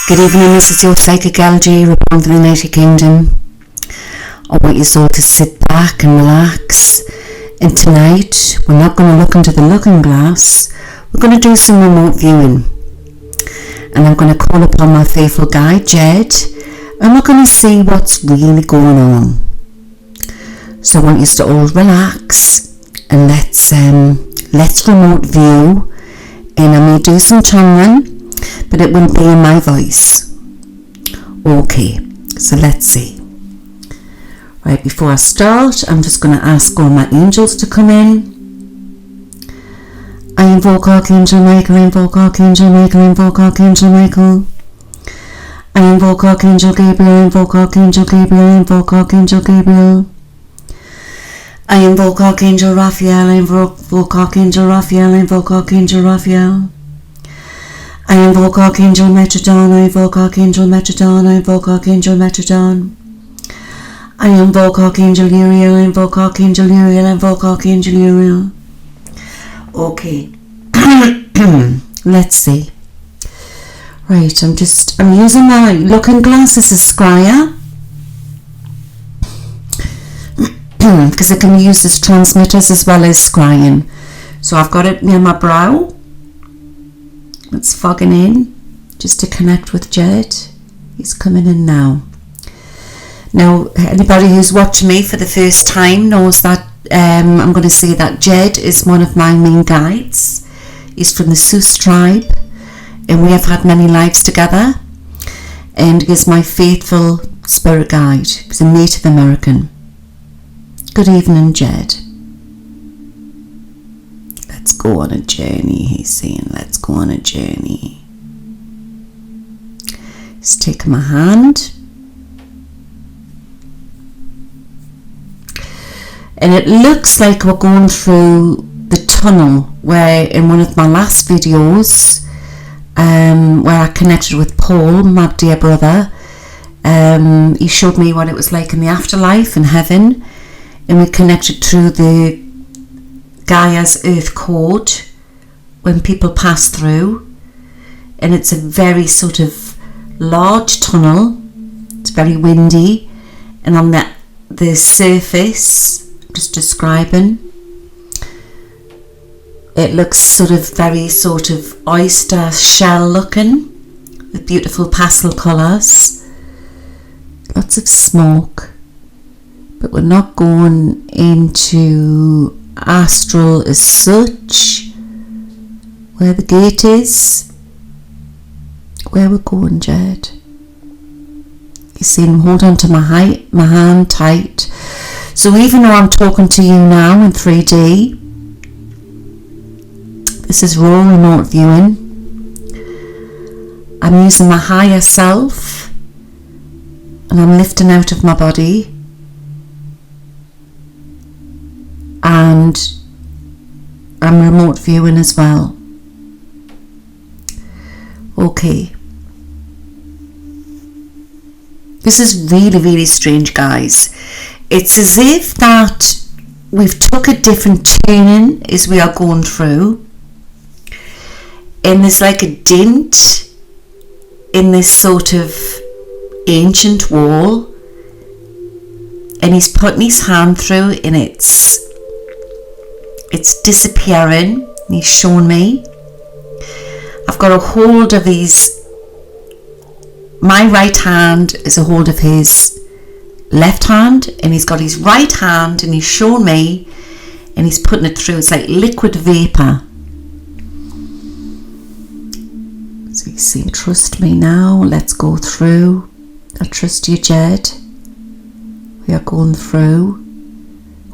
Good evening, this is your psychic LG, reborn from the United Kingdom. I want you all to sit back and relax. And tonight, we're not going to look into the looking glass. We're going to do some remote viewing. And I'm going to call upon my faithful guide, Jed. And we're going to see what's really going on. So I want you to all relax. And let's remote view. And I may do some channeling, but it will be in my voice. Okay, so let's see. Right, before I start, I'm just going to ask all my angels to come in. I invoke Archangel Michael, I invoke Archangel Michael, I invoke Archangel Michael. I invoke Archangel Gabriel, I invoke Archangel Gabriel, I invoke Archangel Gabriel. I invoke Archangel Raphael, I invoke Archangel Raphael, I invoke Archangel Raphael. I invoke Archangel Metrodon, I invoke Archangel Metrodon, I invoke Archangel Metrodon. I invoke Archangel Uriel, I invoke Archangel Uriel, I invoke Archangel Uriel. Okay, let's see. Right, I'm using my looking glasses as scryer. Because it can be used as transmitters as well as scrying. So I've got it near my brow. It's fogging in just to connect with Jed. He's coming in now. Now, anybody who's watching me for the first time knows that I'm going to say that Jed is one of my main guides. He's from the Sus tribe, and we have had many lives together. And he is my faithful spirit guide. He's a Native American. Good evening, Jed. Let's go on a journey, he's saying. Let's go on a journey. He's taking my hand. And it looks like we're going through the tunnel where in one of my last videos, where I connected with Paul, my dear brother, he showed me what it was like in the afterlife in heaven. And we connected through the Gaia's Earth Code when people pass through. And it's a very sort of large tunnel. It's very windy. And on the surface, just describing, it looks very oyster shell looking with beautiful pastel colours. Lots of smoke. But we're not going into astral as such. Where the gate is. Where we're going, Jed. You see him hold on to my hand tight. So even though I'm talking to you now in 3D, this is raw remote viewing. I'm using my higher self, and I'm lifting out of my body. And I'm remote viewing as well. Okay. This is really, really strange, guys. It's as if that we've took a different turning as we are going through. And there's like a dent in this sort of ancient wall. And he's putting his hand through and it's disappearing. He's shown me. I've got a hold of my right hand is a hold of his left hand, and he's got his right hand and he's shown me and he's putting it through. It's like liquid vapor. So he's saying, trust me now, let's go through. I trust you, Jed. We are going through.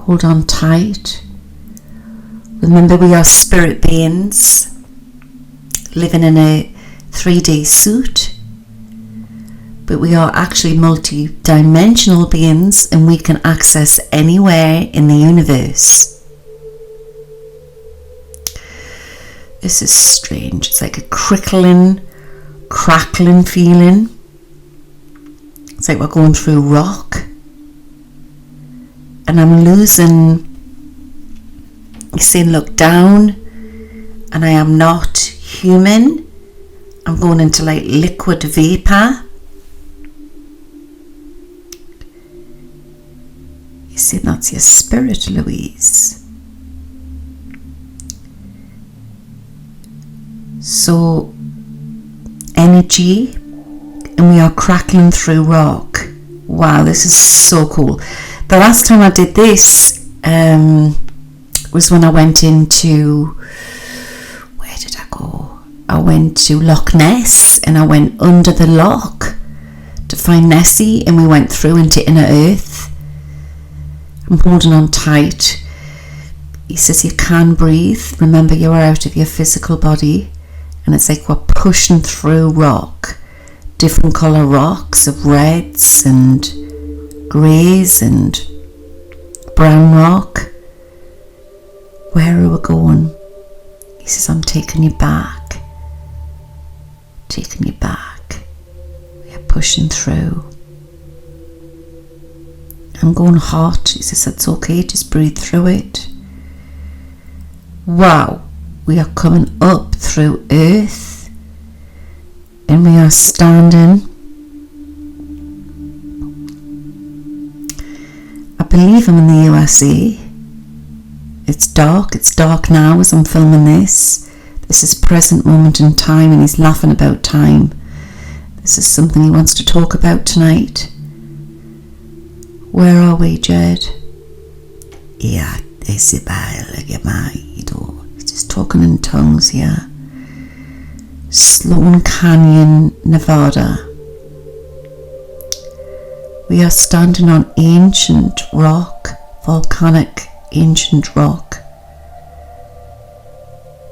Hold on tight. Remember, we are spirit beings living in a 3D suit, but we are actually multi-dimensional beings, and we can access anywhere in the universe. This is strange. It's like a crackling feeling. It's like we're going through rock, and I'm losing. He's saying, look down, and I am not human. I'm going into like liquid vapor. You see, that's your spirit, Louise. So, energy, and we are crackling through rock. Wow, this is so cool. The last time I did this was when I went into, where did I go? I went to Loch Ness, and I went under the loch to find Nessie, and we went through into inner earth. I'm holding on tight. He says you can breathe. Remember, you are out of your physical body, and it's like we're pushing through rock, different colour rocks of reds and greys and brown rock. Where are we going? He says, I'm taking you back. Taking you back. We are pushing through. I'm going hot. He says, that's okay, just breathe through it. Wow, we are coming up through earth, and we are standing. I believe I'm in the USA. It's dark now as I'm filming this. This is present moment in time, and he's laughing about time. This is something he wants to talk about tonight. Where are we, Jed? Yeah, he's just talking in tongues here. Sloan Canyon, Nevada. We are standing on ancient rock, volcanic ancient rock.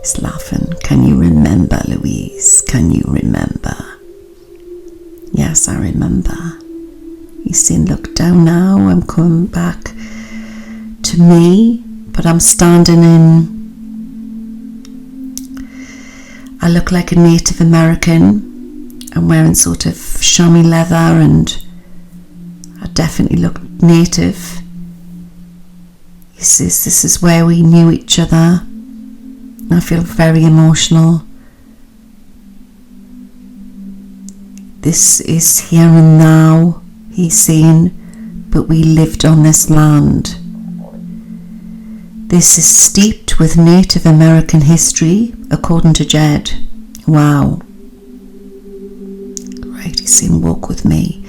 He's laughing. Can you remember, Louise? Can you remember? Yes, I remember. He's saying, look down now, I'm coming back to me, but I'm standing in, I look like a Native American. I'm wearing sort of chamois leather, and I definitely look native. He says, this is where we knew each other. I feel very emotional. This is here and now, he's saying, but we lived on this land. This is steeped with Native American history, according to Jed. Wow. Right, he's saying, walk with me.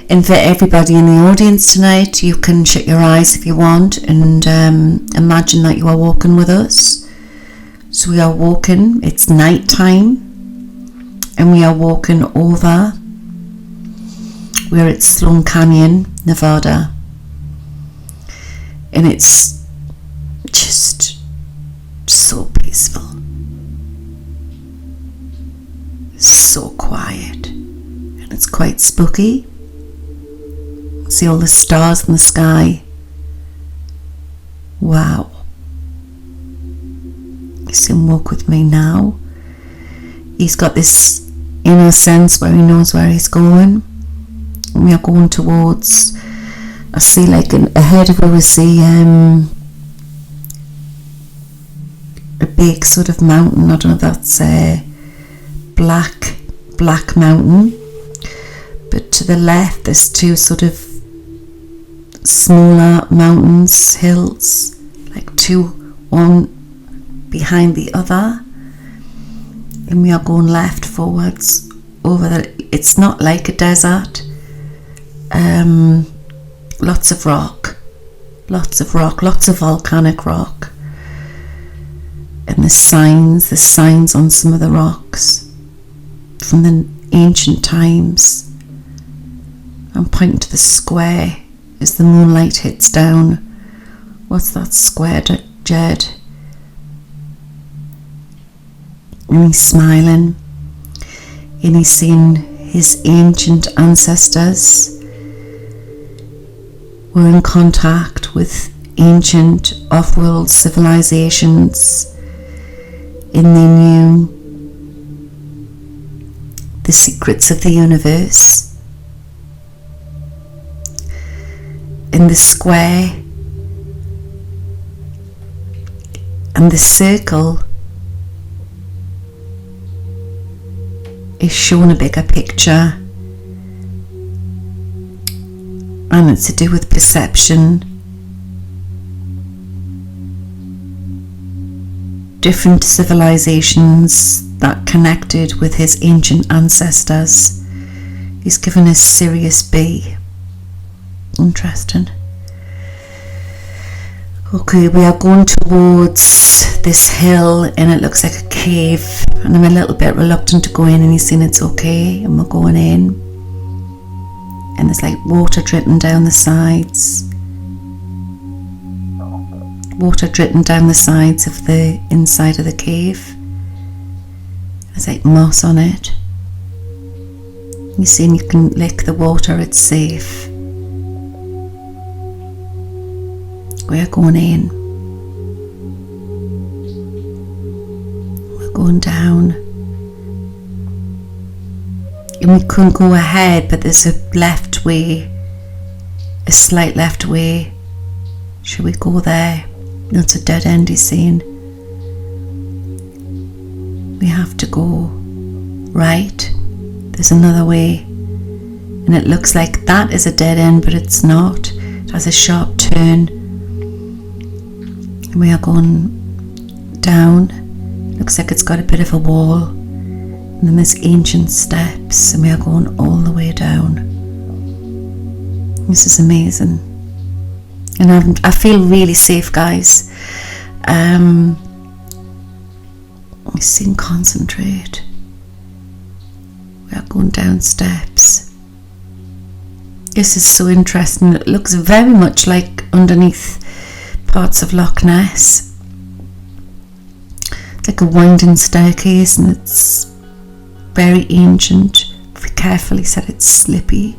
And for everybody in the audience tonight, you can shut your eyes if you want and imagine that you are walking with us. So we are walking, it's night time, and we are walking over. We're at Sloan Canyon, Nevada, and it's just so peaceful, so quiet, and it's quite spooky. See all the stars in the sky. Wow. You see him walk with me now. He's got this inner sense where he knows where he's going. And we are going towards, I see like ahead of where we see a big sort of mountain. I don't know if that's a black mountain. But to the left there's two sort of smaller mountains, hills, like two, one behind the other, and we are going left forwards over the, it's not like a desert. Lots of rock, lots of volcanic rock, and the signs on some of the rocks from the ancient times. I'm pointing to the square as the moonlight hits down. What's that square, Jed? And he's smiling, and he's seeing his ancient ancestors. We're in contact with ancient off-world civilizations, and they knew the secrets of the universe. In the square and the circle is shown a bigger picture, and it's to do with perception. Different civilizations that connected with his ancient ancestors. He's given us Sirius B. Interesting. Okay, we are going towards this hill and it looks like a cave, and I'm a little bit reluctant to go in, and he's saying it's okay, and we're going in, and there's like water dripping down the sides. Water dripping down the sides of the inside of the cave. There's like moss on it. You're seeing you can lick the water, it's safe. We're going in. We're going down. And we couldn't go ahead, but there's a left way, a slight left way. Should we go there? That's a dead end, he's saying. We have to go right. There's another way, and it looks like that is a dead end, but it's not. It has a sharp turn. And we are going down. Looks like it's got a bit of a wall, and then there's ancient steps, and we are going all the way down. This is amazing. And I feel really safe, guys. We seem concentrate. We are going down steps. This is so interesting. It looks very much like underneath parts of Loch Ness. It's like a winding staircase, and it's very ancient. If we carefully said it's slippy.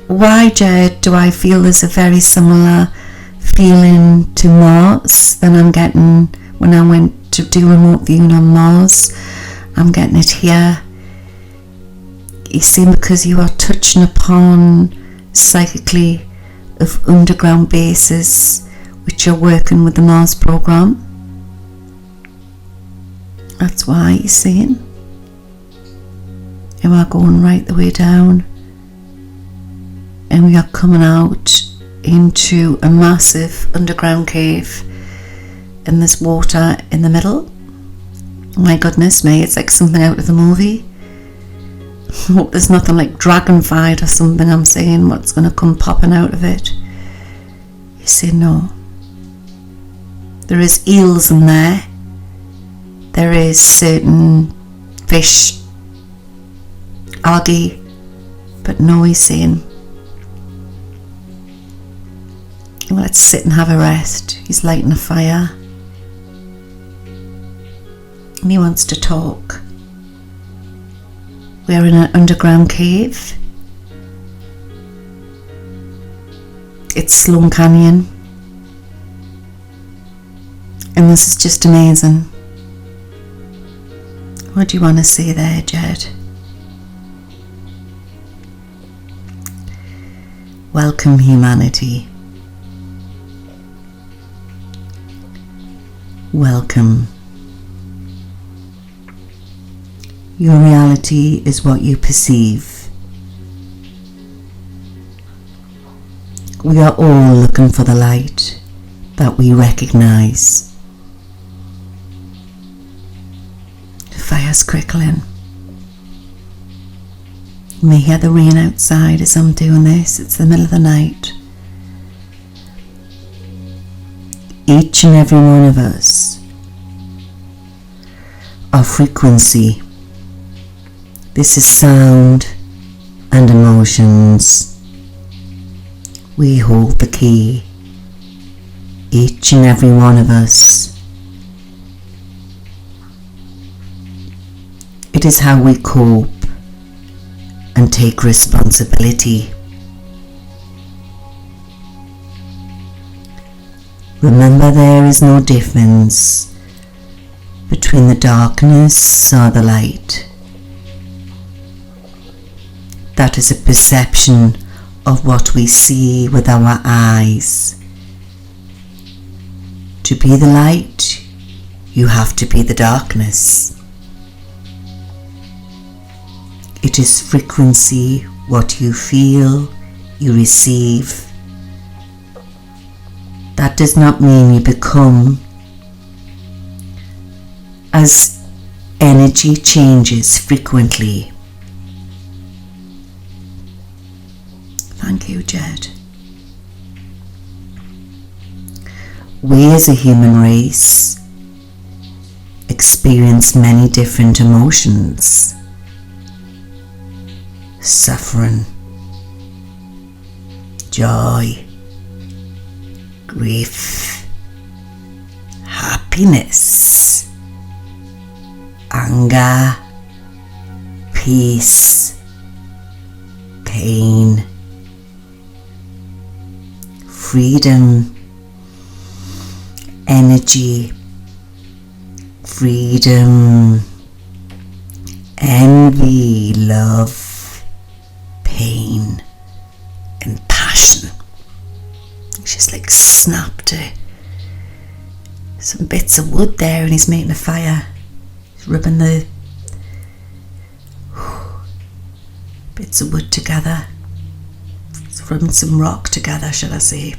Why, Jed, do I feel there's a very similar feeling to Mars than I'm getting when I went to do remote viewing on Mars? I'm getting it here. You see, because you are touching upon psychically of underground bases which are working with the Mars program. That's why you're seeing. And we're going right the way down. And we are coming out into a massive underground cave, and there's water in the middle. My goodness me, it's like something out of the movie. Hope there's nothing like dragon fight or something. I'm saying what's going to come popping out of it. You see, no. There is eels in there. There is certain fish, algae, but no, he's saying, well, let's sit and have a rest. He's lighting a fire. And he wants to talk. We're in an underground cave. It's Sloan Canyon. And this is just amazing. What do you want to say there, Jed? Welcome, humanity. Welcome. Your reality is what you perceive. We are all looking for the light that we recognize. The fire's crackling. You may hear the rain outside as I'm doing this. It's the middle of the night. Each and every one of us are frequency. This is sound and emotions. We hold the key. Each and every one of us. It is how we cope and take responsibility. Remember, there is no difference between the darkness or the light. That is a perception of what we see with our eyes. To be the light, You have to be the darkness. It is frequency, what you feel, you receive. That does not mean you become. As energy changes frequently. Thank you, Jed. We as a human race experience many different emotions. Suffering, joy, grief, happiness, anger, peace, pain, freedom, energy, freedom, envy, love, pain, and passion. She's like snapped some bits of wood there and he's making a fire. He's rubbing the bits of wood together. He's rubbing some rock together, shall I say,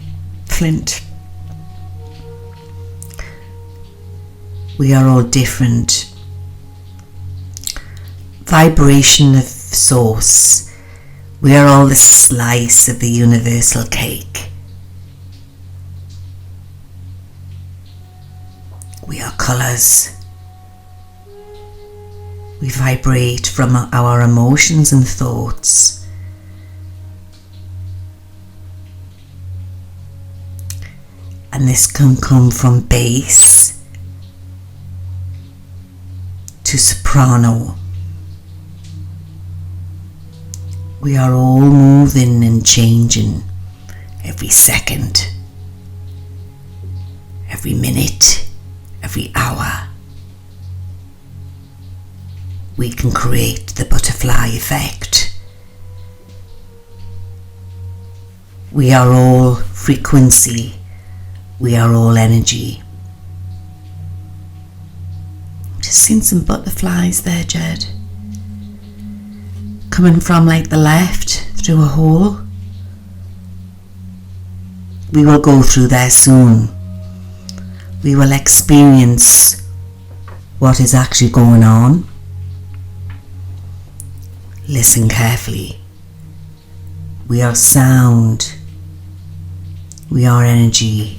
flint. We are all different. Vibration of source. We are all the slice of the universal cake. We are colours. We vibrate from our emotions and thoughts. And this can come from bass to soprano. We are all moving and changing every second, every minute, every hour. We can create the butterfly effect. We are all frequency. We are all energy. Just seen some butterflies there, Jed. Coming from like the left through a hole. We will go through there soon. We will experience what is actually going on. Listen carefully. We are sound. We are energy.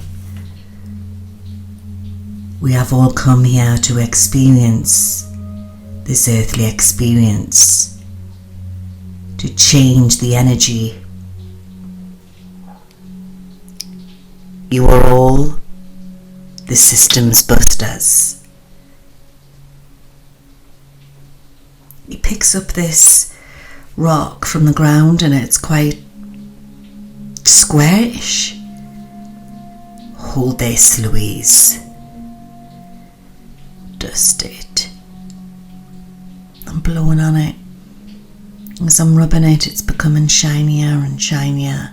We have all come here to experience this earthly experience, to change the energy. You are all the system's busters. He picks up this rock from the ground and it's quite squarish. Hold this, Louise. Dust it. I'm blowing on it. As I'm rubbing it, it's becoming shinier and shinier.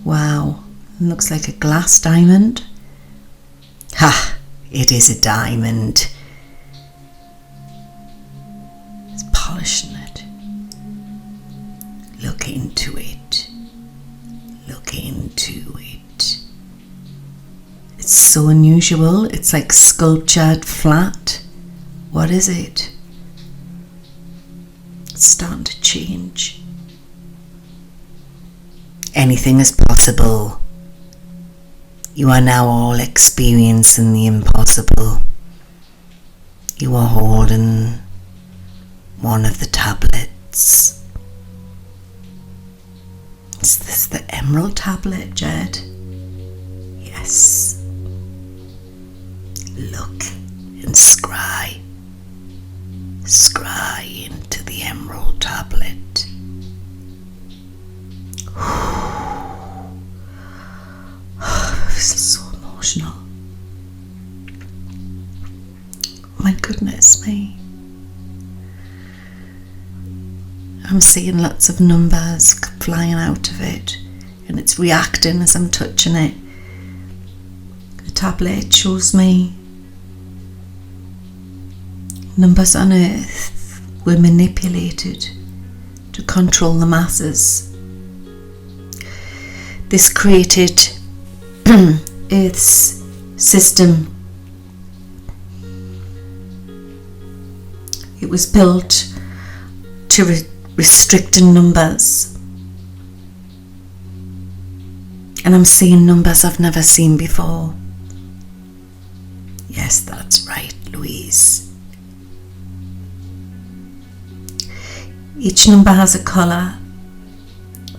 Wow, it looks like a glass diamond. Ha! It is a diamond. It's polishing it. Look into it. Look into it. It's so unusual. It's like sculptured flat. What is it? It's starting to change. Anything is possible. You are now all experiencing the impossible. You are holding one of the tablets. Is this the emerald tablet, Jed? Yes. Look and scry. Scry into the emerald tablet. This is so emotional. My goodness me. I'm seeing lots of numbers flying out of it and it's reacting as I'm touching it. The tablet shows me Numbers on earth were manipulated to control the masses. This created Earth's system. It was built to restrict in numbers. And I'm seeing numbers I've never seen before. Yes, that's right, Louise. Each number has a colour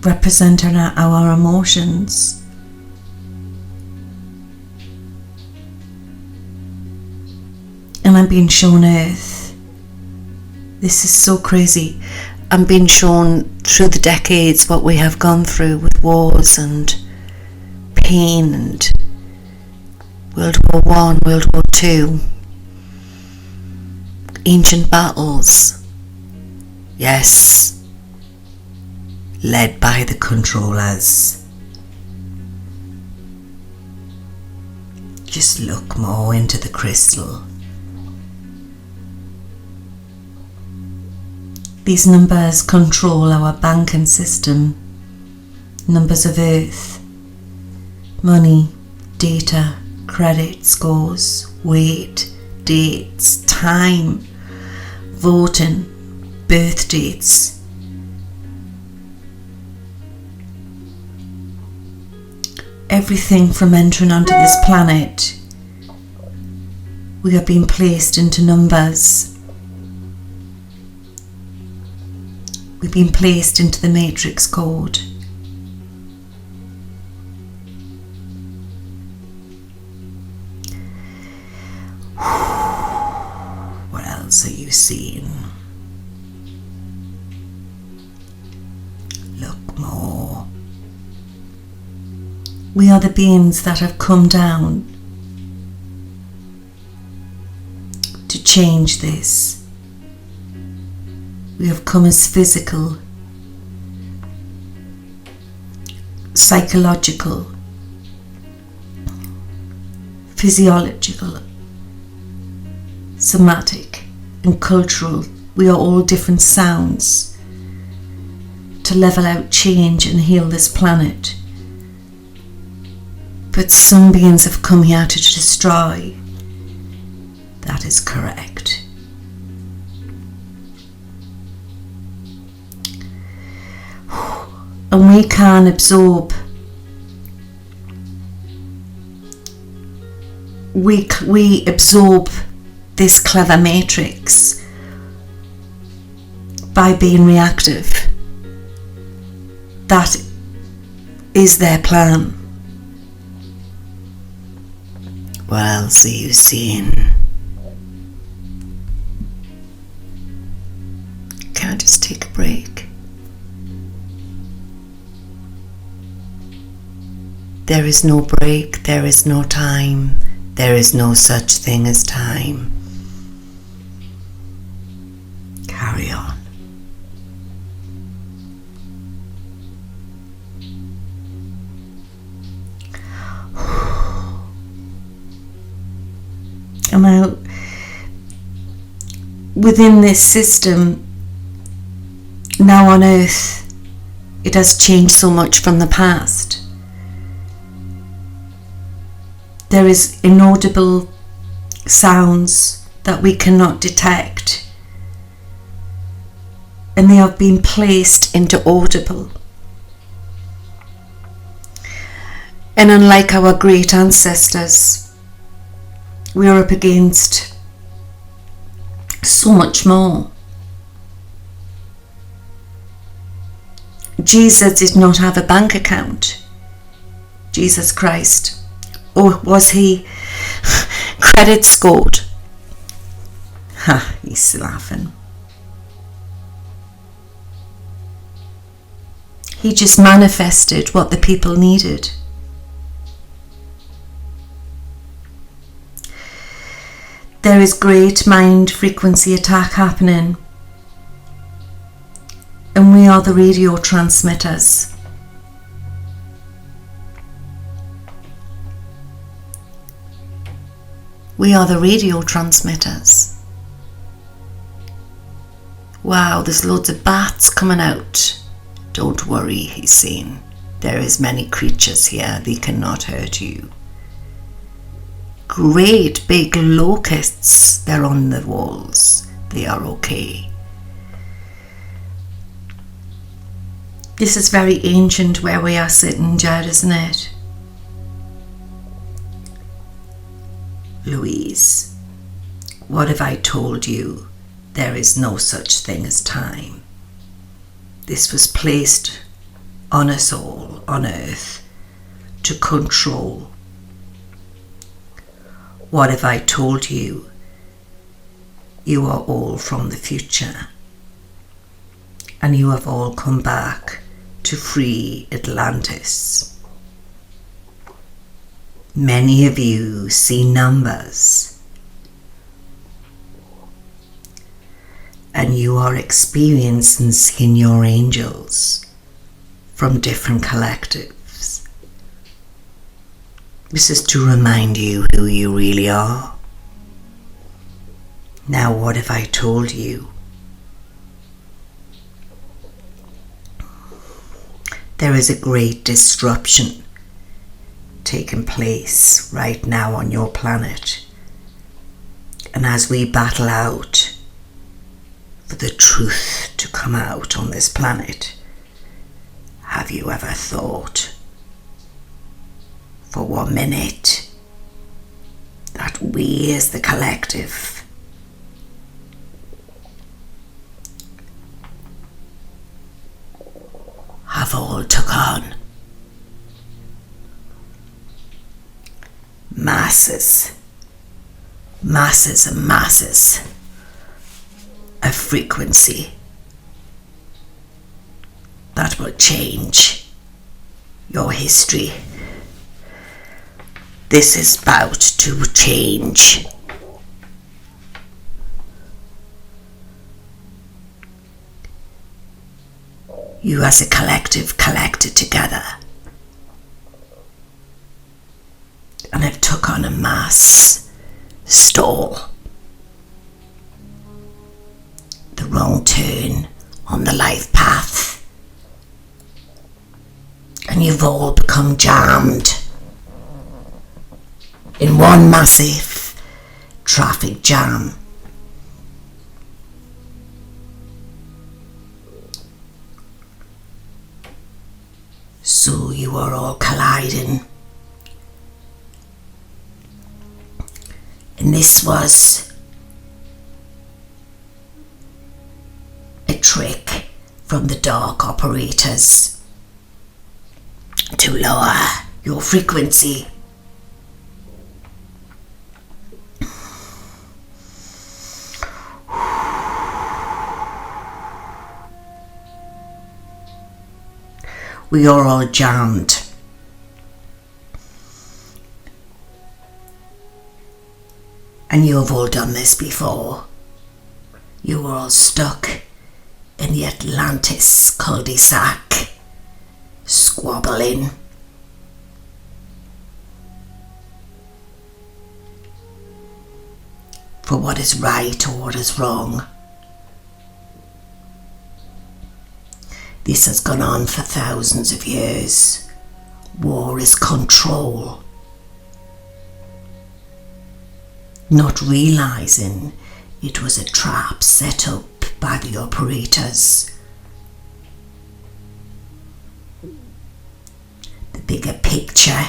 representing our emotions. And I'm being shown Earth. This is so crazy. I'm being shown through the decades what we have gone through with wars and pain and World War I, World War II, ancient battles. Yes, led by the controllers. Just look more into the crystal. These numbers control our banking system, numbers of Earth, money, data, credit scores, weight, dates, time, voting, birth dates. Everything from entering onto this planet, we are being placed into numbers. We've been placed into the matrix code. What else are you seeing? Look more. We are the beings that have come down to change this. We have come as physical, psychological, physiological, somatic and cultural. We are all different sounds to level out change and heal this planet. But some beings have come here to destroy. That is correct. And we can absorb. We absorb this clever matrix by being reactive. That is their plan. What else are you seeing? Can I just take a break? There is no break, there is no time, there is no such thing as time. Carry on. And now, within this system, now on Earth, it has changed so much from the past. There is inaudible sounds that we cannot detect, and they have been placed into audible. And unlike our great ancestors, we are up against so much more. Jesus did not have a bank account. Jesus Christ. Or was he credit scored? Ha, he's laughing. He just manifested what the people needed. There is great mind frequency attack happening, and we are the radio transmitters. We are the radio transmitters. Wow, there's loads of bats coming out. Don't worry, he's saying. There is many creatures here, they cannot hurt you. Great big locusts, they're on the walls. They are okay. This is very ancient where we are sitting, Jed, isn't it? Louise, what have I told you? There is no such thing as time. This was placed on us all on earth to control. What have I told you? You are all from the future, and you have all come back to free Atlantis. Many of you see numbers, and you are experiencing seeing your angels from different collectives. This is to remind you who you really are. Now, what have I told you? There is a great disruption taking place right now on your planet. And as we battle out for the truth to come out on this planet, have you ever thought for 1 minute that we as the collective have all took on masses and masses of frequency that will change your history? This is about to change. You as a collective collected together and have took on a mass stall. The wrong turn on the life path. And you've all become jammed in one massive traffic jam. So you are all colliding. And this was a trick from the dark operators to lower your frequency. We are all jammed. And you have all done this before. You were all stuck in the Atlantis cul-de-sac, squabbling. For what is right or what is wrong. This has gone on for thousands of years. War is control. Not realizing it was a trap set up by the operators. The bigger picture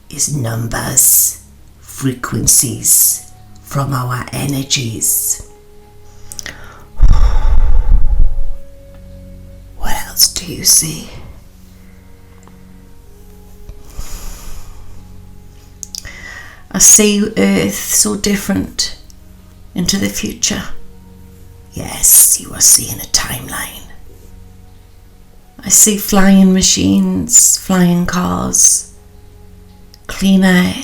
is numbers, frequencies from our energies. What else do you see? I see Earth so different into the future. Yes, you are seeing a timeline. I see flying machines, flying cars, clean air,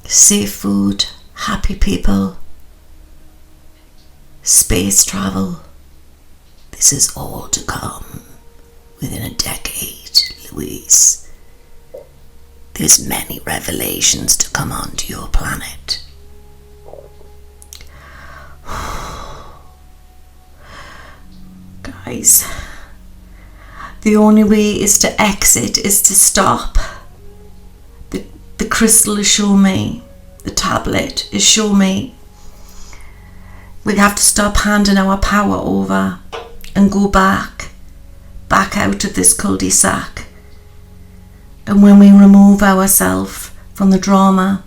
safe food, happy people, space travel. This is all to come within a decade, Louise. There's many revelations to come onto your planet. guys. The only way is to exit, is to stop. The crystal is showing me. The tablet is showing me. We have to stop handing our power over and go back out of this cul-de-sac. And when we remove ourselves from the drama,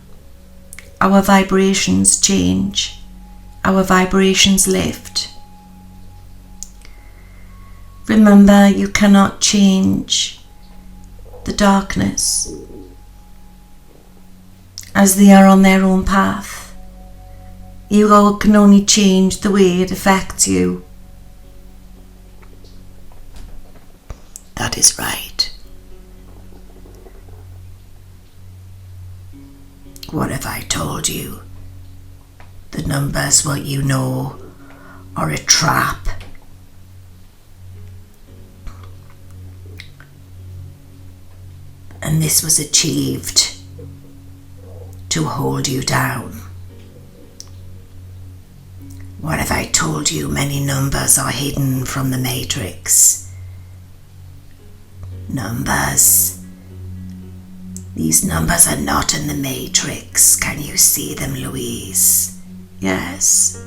our vibrations change. Our vibrations lift. Remember, you cannot change the darkness, as they are on their own path. You can only change the way it affects you. That is right. What if I told you the numbers, what you know, are a trap? And this was achieved to hold you down. What if I told you many numbers are hidden from the matrix? Numbers. These numbers are not in the matrix. Can you see them, Louise? Yes.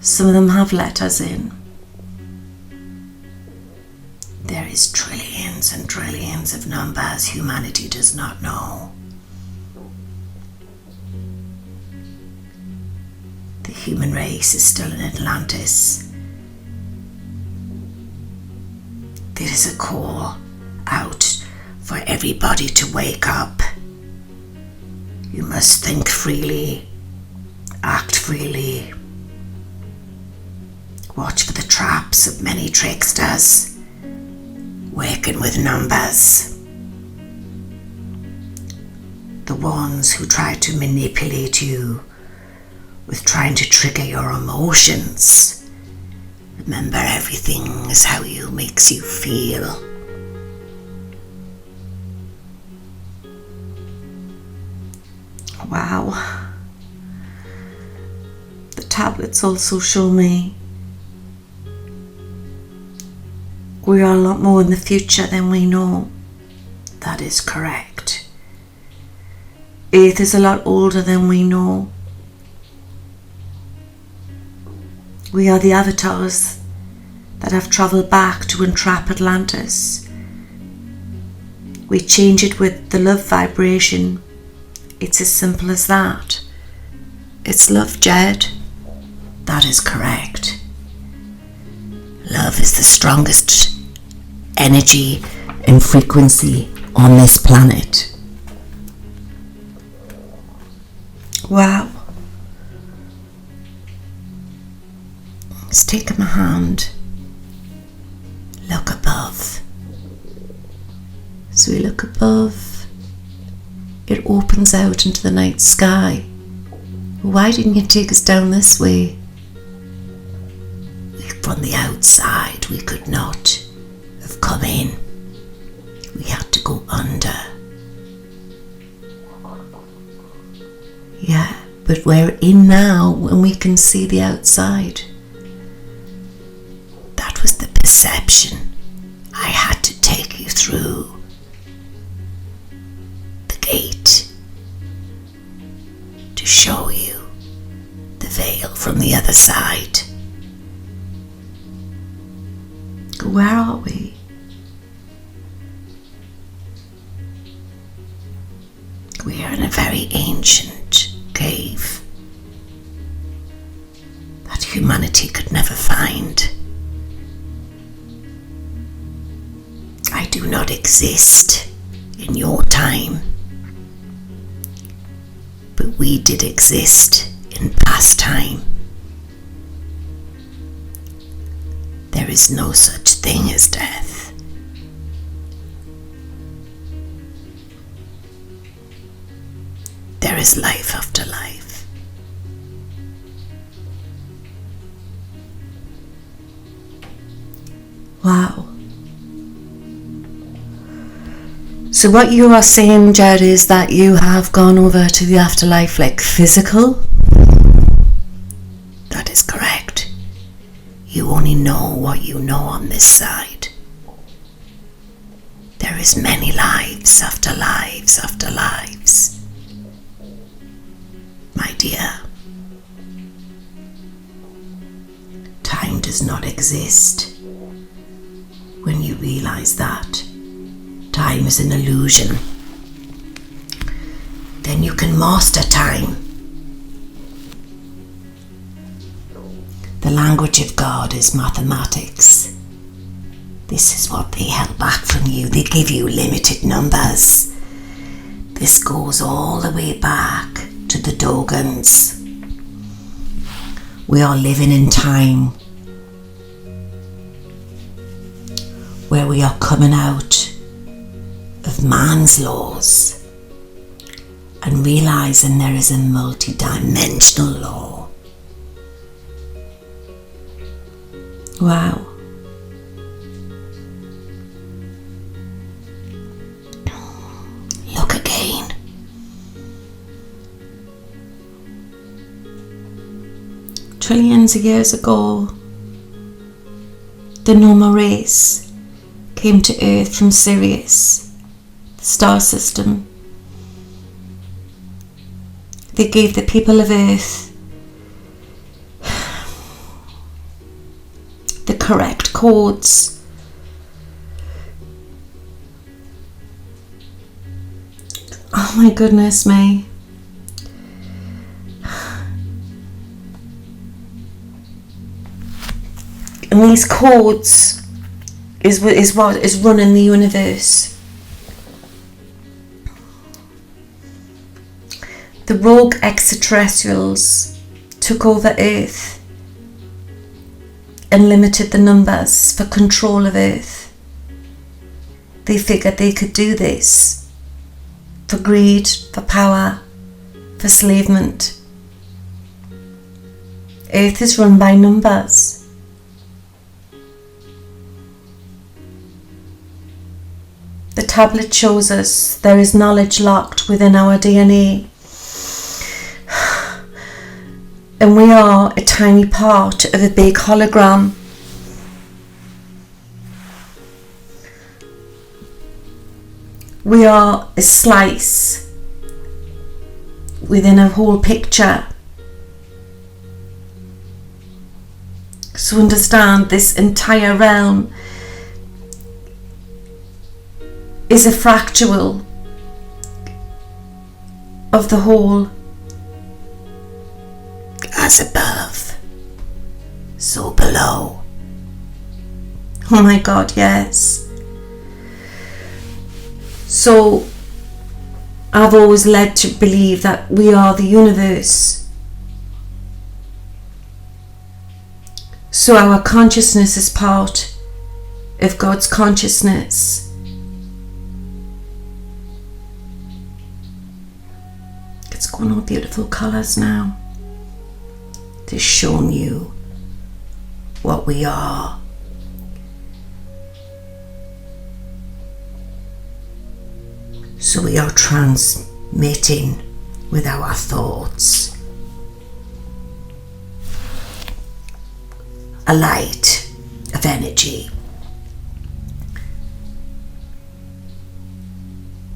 Some of them have letters in. There is trillions and trillions of numbers humanity does not know. The human race is still in Atlantis. There is a call out for everybody to wake up. You must think freely, act freely. Watch for the traps of many tricksters working with numbers. The ones who try to manipulate you with trying to trigger your emotions. Remember, everything is how it makes you feel. Wow. The tablets also show me we are a lot more in the future than we know. That is correct. Earth is a lot older than we know. We are the avatars that have travelled back to entrap Atlantis. We change it with the love vibration. It's as simple as that. It's love, Jed. That is correct. Love is the strongest energy and frequency on this planet. Wow. Let's take my hand. Look above. So we look above. It opens out into the night sky. Why didn't you take us down this way? From the outside, we could not have come in. We had to go under. Yeah, but we're in now and we can see the outside. That was the perception I had to take you through. The gate. To show you the veil from the other side. Where are we? We are in a very ancient cave that humanity could never find. I do not exist in your time, but we did exist in past time. There is no such thing as death. There is life after life. Wow. So what you are saying, Jed, is that you have gone over to the afterlife like physical? That is correct. You only know what you know on this side. There is many lives after lives after lives. My dear, time does not exist. When you realize that time is an illusion, then you can master time. The language of God is mathematics. This is what they held back from you. They give you limited numbers. This goes all the way back to the Dogons. We are living in time where we are coming out of man's laws and realizing there is a multi-dimensional law. Wow. Look again. Trillions of years ago, the Noma race came to Earth from Sirius, the star system. They gave the people of Earth the correct codes. Oh my goodness me. And these codes is what is running the universe. The rogue extraterrestrials took over Earth and limited the numbers for control of Earth. They figured they could do this for greed, for power, for enslavement. Earth is run by numbers. The tablet shows us there is knowledge locked within our DNA. And we are a tiny part of a big hologram. We are a slice within a whole picture. So understand, this entire realm is a fractal of the whole. As above, so below. Oh my God, yes. So I've always led to believe that we are the universe. So our consciousness is part of God's consciousness. It's going all beautiful colours now. To show you what we are. So we are transmitting with our thoughts a light of energy.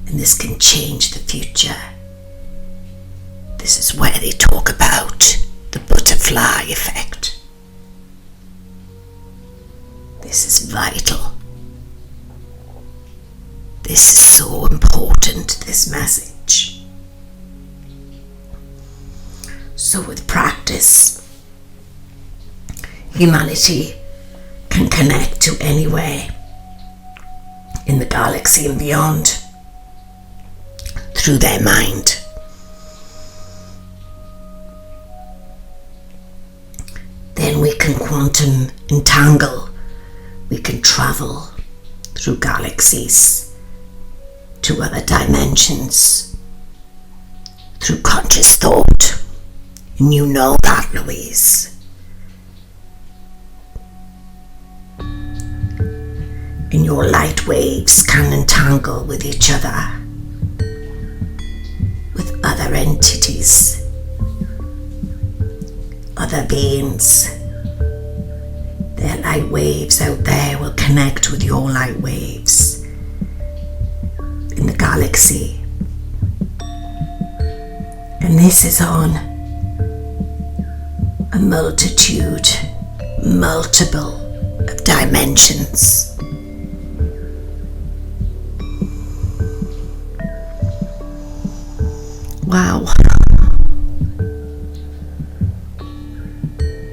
And this can change the future. This is where they talk about the butterfly effect. This is vital. This is so important, this message. So with practice, humanity can connect to anywhere in the galaxy and beyond through their mind. Then we can quantum entangle. We can travel through galaxies to other dimensions through conscious thought. And you know that, Louise. And your light waves can entangle with each other, with other entities, other beings, Their light waves out there will connect with your light waves in the galaxy. And this is on a multiple of dimensions. Wow.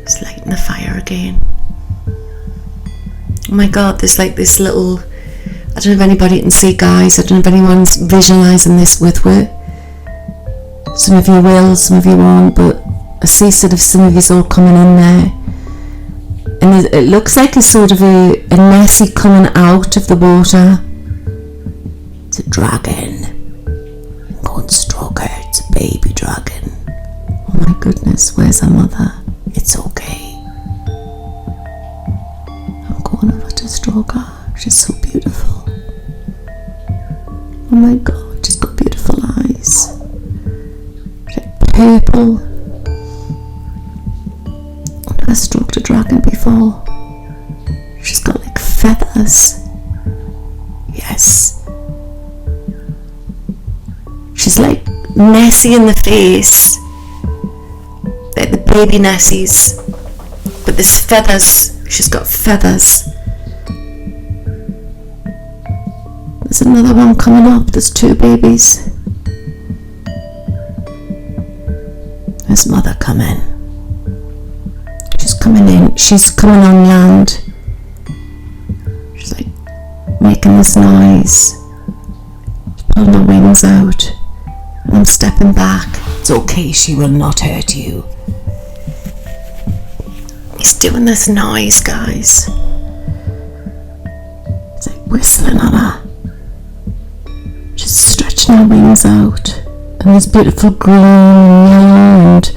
It's lighting the fire again. Oh my God, there's like this little, I don't know if anybody can see, guys, I don't know if anyone's visualising this with it. Some of you will, some of you won't, but I see sort of some of you all coming in there. And it looks like a sort of a Nessie coming out of the water. It's a dragon. Go and stroke her, it's a baby dragon. Oh my goodness, where's her mother? It's okay. I'm going over to stroke her. She's so beautiful. Oh my God, she's got beautiful eyes. Purple. I've never stroked a dragon before. She's got like feathers. Yes. She's like Nessie in the face. Like the baby Nessies. But there's feathers. She's got feathers. There's another one coming up. There's two babies. There's mother coming. She's coming in. She's coming on land. She's like making this noise. She's pulling her wings out. And I'm stepping back. It's okay, she will not hurt you. He's doing this noise, guys. It's like whistling at her. She's stretching her wings out. And there's beautiful green and yellow and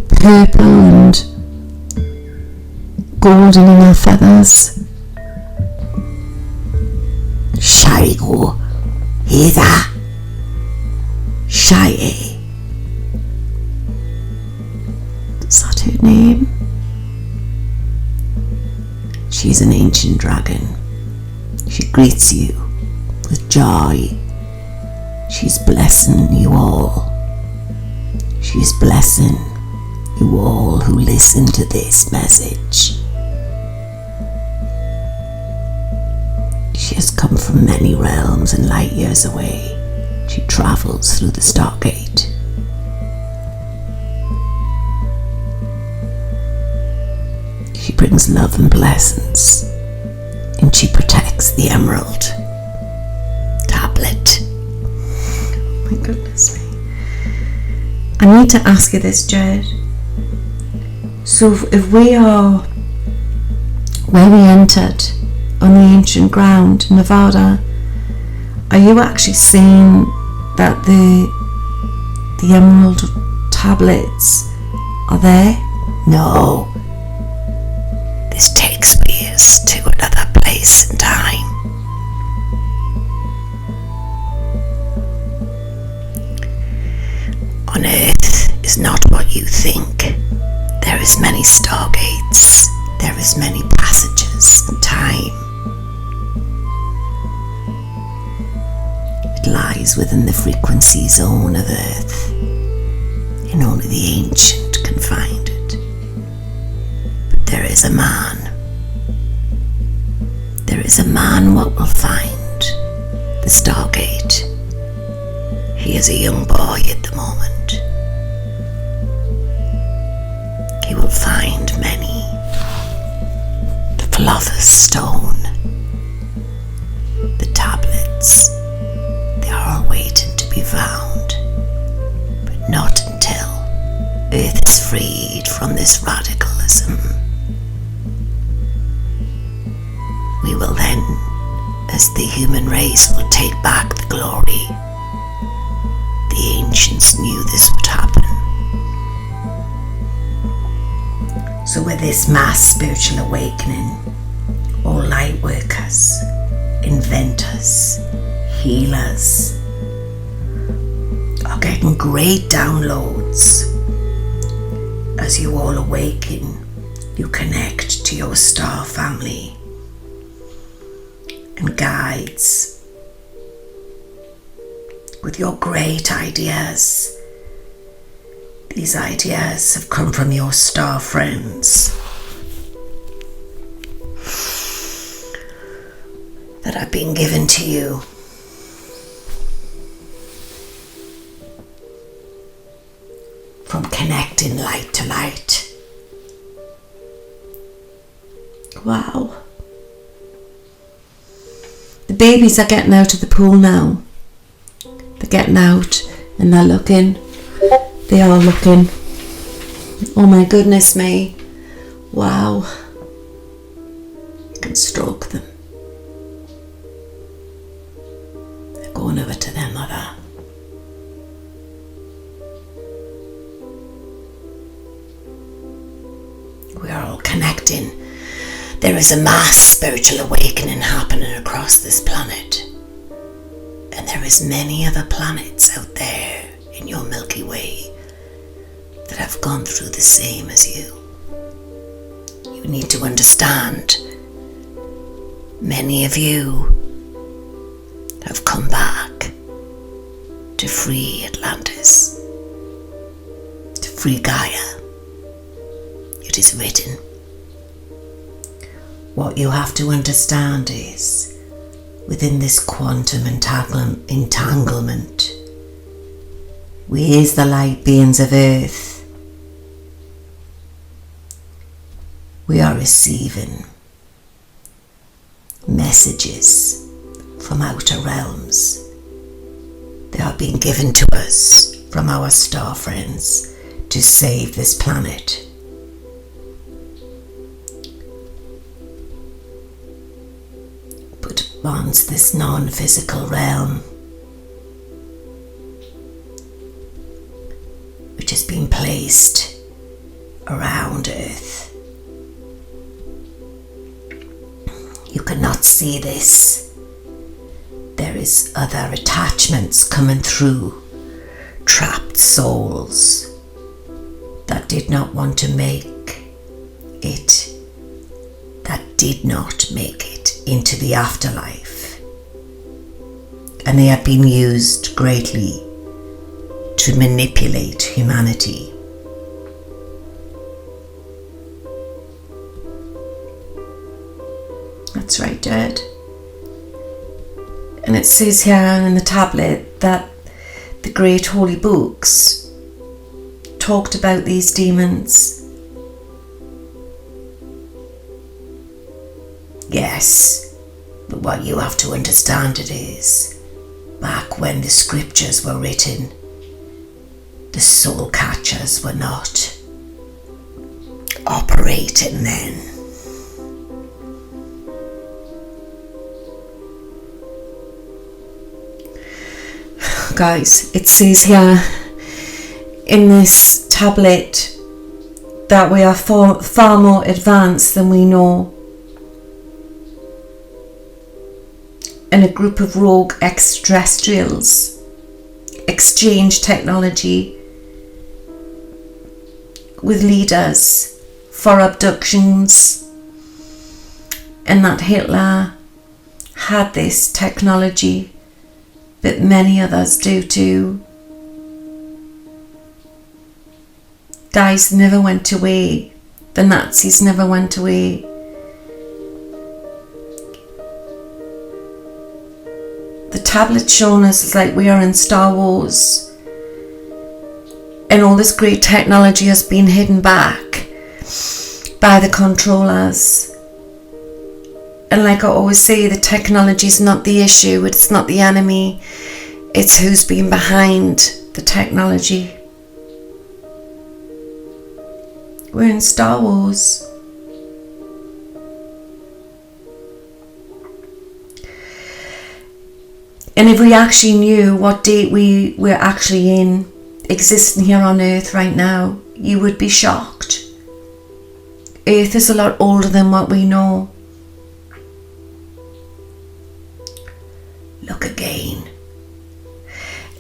purple and golden in her feathers. Shaigo, Hida, Shai. Is that her name? She's an ancient dragon. She greets you with joy. She's blessing you all. She's blessing you all who listen to this message. She has come from many realms and light years away. She travels through the Stargate. She brings love and blessings, and she protects the Emerald Tablet. My goodness me. I need to ask you this, Jed. So if we are where we entered on the ancient ground in Nevada, are you actually seeing that the emerald tablets are there? No. This takes us to another place and time. On Earth is not what you think. There is many stargates. There is many passages and time. It lies within the frequency zone of Earth, and only the ancient can find it. But there is a man. There is a man what will find the Stargate. He is a young boy at the moment. He will find many. The Philosopher's Stone, the tablets, they are all waiting to be found. But not until Earth is freed from this radicalism. We will then, as the human race, will take back the glory. The ancients knew this would happen. So with this mass spiritual awakening, all light workers, inventors, healers are getting great downloads as you all awaken You connect to your star family and guides with your great ideas. These ideas have come from your star friends that have been given to you. From connecting light to light. Wow. The babies are getting out of the pool now. They're getting out and they're looking. They are looking. Oh my goodness me. Wow. You can stroke them. They're going over to their mother. We are all connecting. There is a mass spiritual awakening happening across this planet. And there is many other planets out there in your Milky Way that have gone through the same as you. You need to understand, many of you have come back to free Atlantis, to free Gaia. It is written. What you have to understand is, within this quantum entanglement, we as the light beings of Earth, we are receiving messages from outer realms. They are being given to us from our star friends to save this planet. But once this non-physical realm, which has been placed around Earth, you cannot see this. There is other attachments coming through, trapped souls that did not want to make it, that did not make it into the afterlife. And they have been used greatly to manipulate humanity. That's right, Dad. And it says here in the tablet that the great holy books talked about these demons. Yes, but what you have to understand it is, back when the scriptures were written, the soul catchers were not operating then. Guys, it says here in this tablet that we are far more advanced than we know. And a group of rogue extraterrestrials exchange technology with leaders for abductions, and that Hitler had this technology, but many others do too. Guys never went away. The Nazis never went away. The tablet shown us is like we are in Star Wars, and all this great technology has been hidden back by the controllers. And like I always say, the technology is not the issue, it's not the enemy, it's who's been behind the technology. We're in Star Wars. And if we actually knew what date we're actually in, existing here on Earth right now, you would be shocked. Earth is a lot older than what we know. Look again.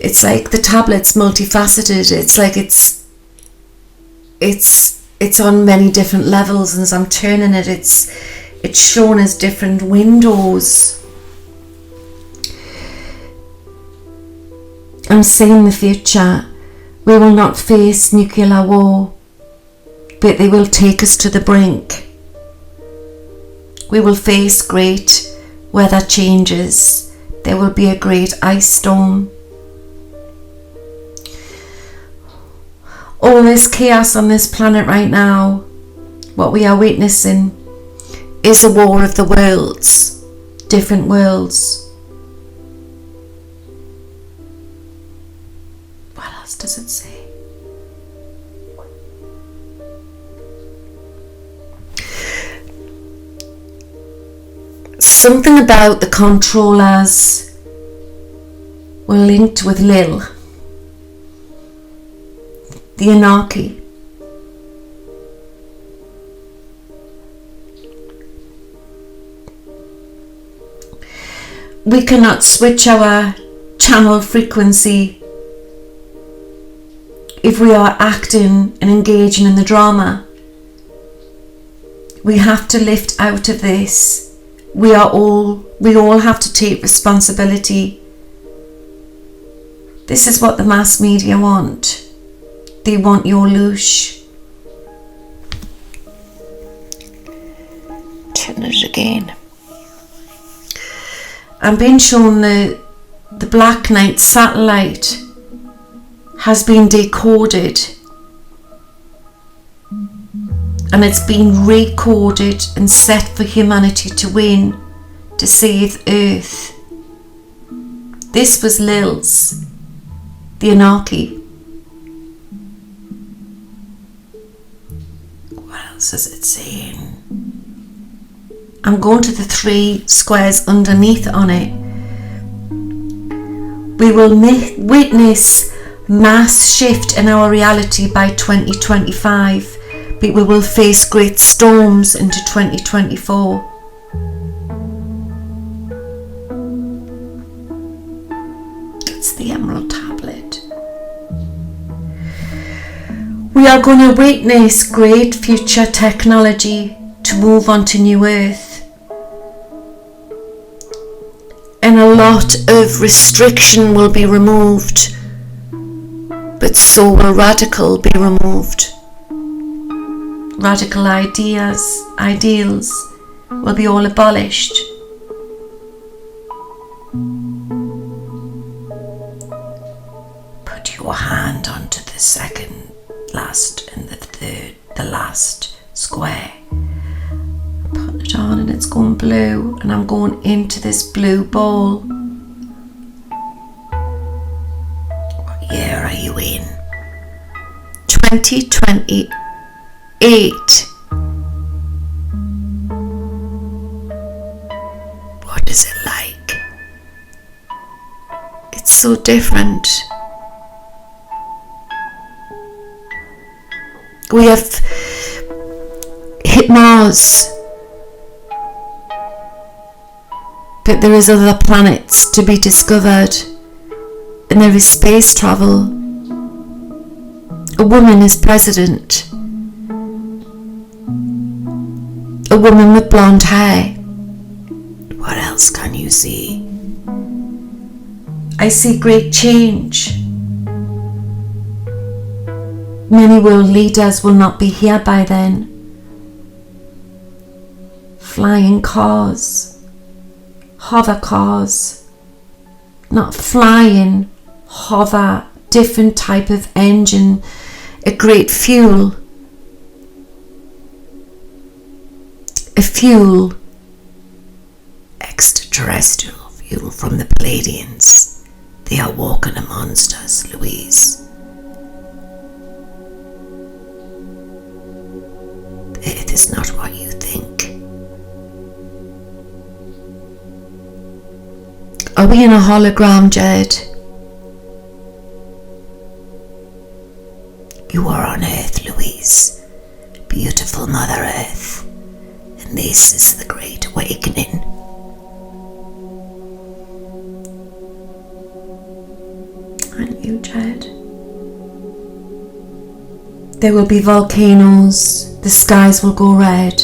It's like the tablet's multifaceted. It's like it's it's on many different levels, and as I'm turning it, it's shown as different windows. I'm seeing the future. We will not face nuclear war, but they will take us to the brink. We will face great weather changes. There will be a great ice storm. All this chaos on this planet right now, what we are witnessing, is a war of the worlds, different worlds. What else does it say? Something about the controllers were linked with Lil, the anarchy. We cannot switch our channel frequency if we are acting and engaging in the drama. We have to lift out of this. We all have to take responsibility. This is what the mass media want. They want your loosh. Turn it again. I'm being shown the Black Knight satellite has been decoded, and it's been recoded and set for humanity to win, to save Earth. This was Lil's, the anarchy. What else is it saying? I'm going to the 3 squares underneath on it. We will witness mass shift in our reality by 2025, but we will face great storms into 2024. It's the Emerald Tablet. We are going to witness great future technology to move on to New Earth. And a lot of restriction will be removed, but so will radical be removed. Radical ideals will be all abolished. Put your hand onto the second last and the last square. Put it on and it's going blue, and I'm going into this blue ball. What year are you in? 2028. What is it like? It's so different. We have hit Mars, but there is other planets to be discovered, and there is space travel. A woman is president. A woman with blonde hair. What else can you see? I see great change. Many world leaders will not be here by then. Flying cars, hover cars, not flying, hover, different type of engine, a great fuel. A fuel, extraterrestrial fuel from the Palladians. They are walking amongst us, Louise. The Earth is not what you think. Are we in a hologram, Jed? You are on Earth, Louise. Beautiful Mother Earth. And this is the Great Awakening. Aren't you, Jed? There will be volcanoes, the skies will go red,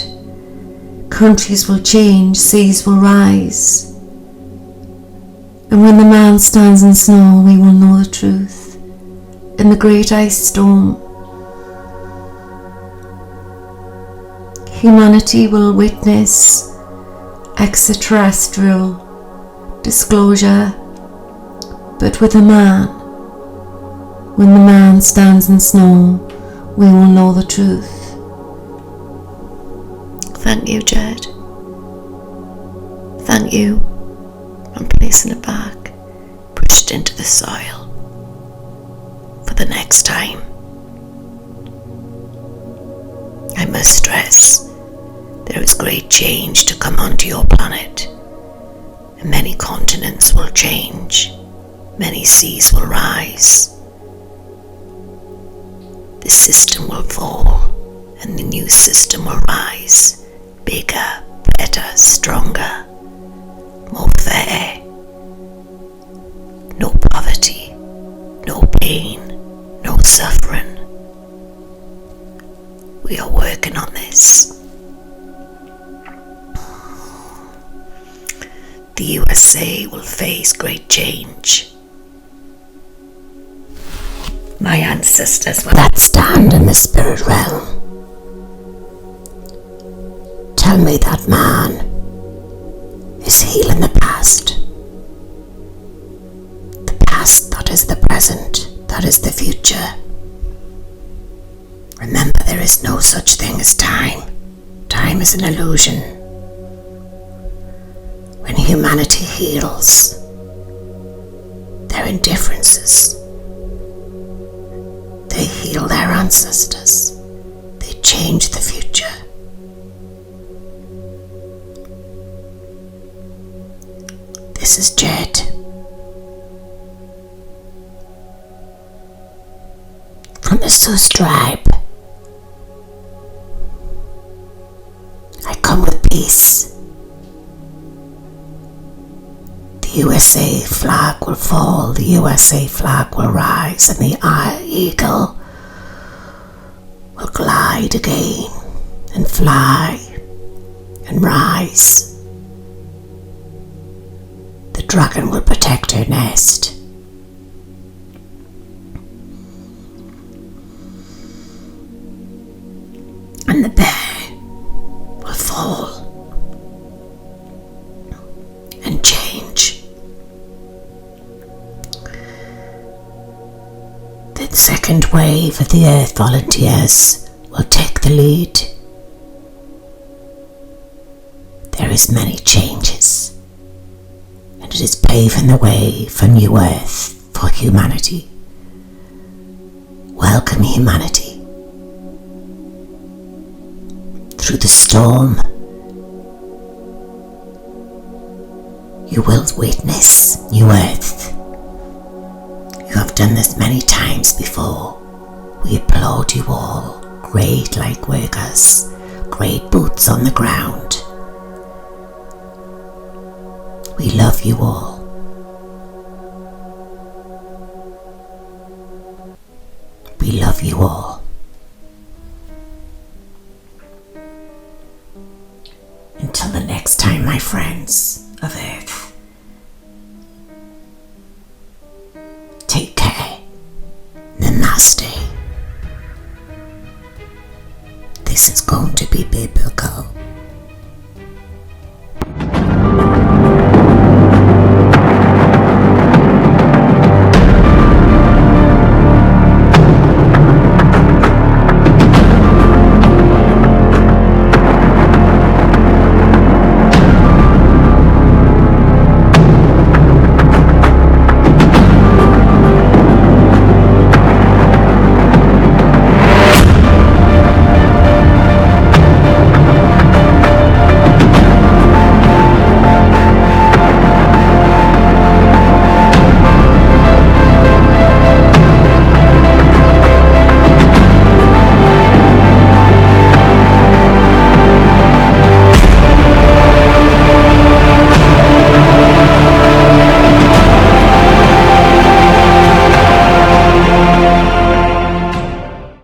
countries will change, seas will rise. And when the man stands in snow, we will know the truth. In the great ice storm, humanity will witness extraterrestrial disclosure, but with a man. When the man stands in snow, we will know the truth. Thank you, Jed. Thank you. I'm placing it back, pushed into the soil for the next time. I must stress, there is great change to come onto your planet, and many continents will change, many seas will rise. The system will fall, and the new system will rise, bigger, better, stronger, more fair. No poverty, no pain, no suffering. We are working on this. The USA will face great change. My ancestors that stand in the spirit realm. Tell me that man is healing the past. The past that is the present, that is the future. Remember, there is no such thing as time. Time is an illusion. When humanity heals their indifferences, they heal their ancestors. They change the future. This is Jed. From the Sus tribe. I come with peace. The USA flag will fall, the USA flag will rise, and the eagle will glide again and fly and rise. The dragon will protect her nest. And the bear will fall and change. The second wave of the Earth volunteers will take the lead. There is many changes, and it is paving the way for new Earth, for humanity. Welcome, humanity. Through the storm, you will witness new Earth. You have done this many times before. We applaud you all. Great light workers, great boots on the ground. We love you all. We love you all. Until the next time, my friends of Earth. Take care. Namaste. This is going to be biblical.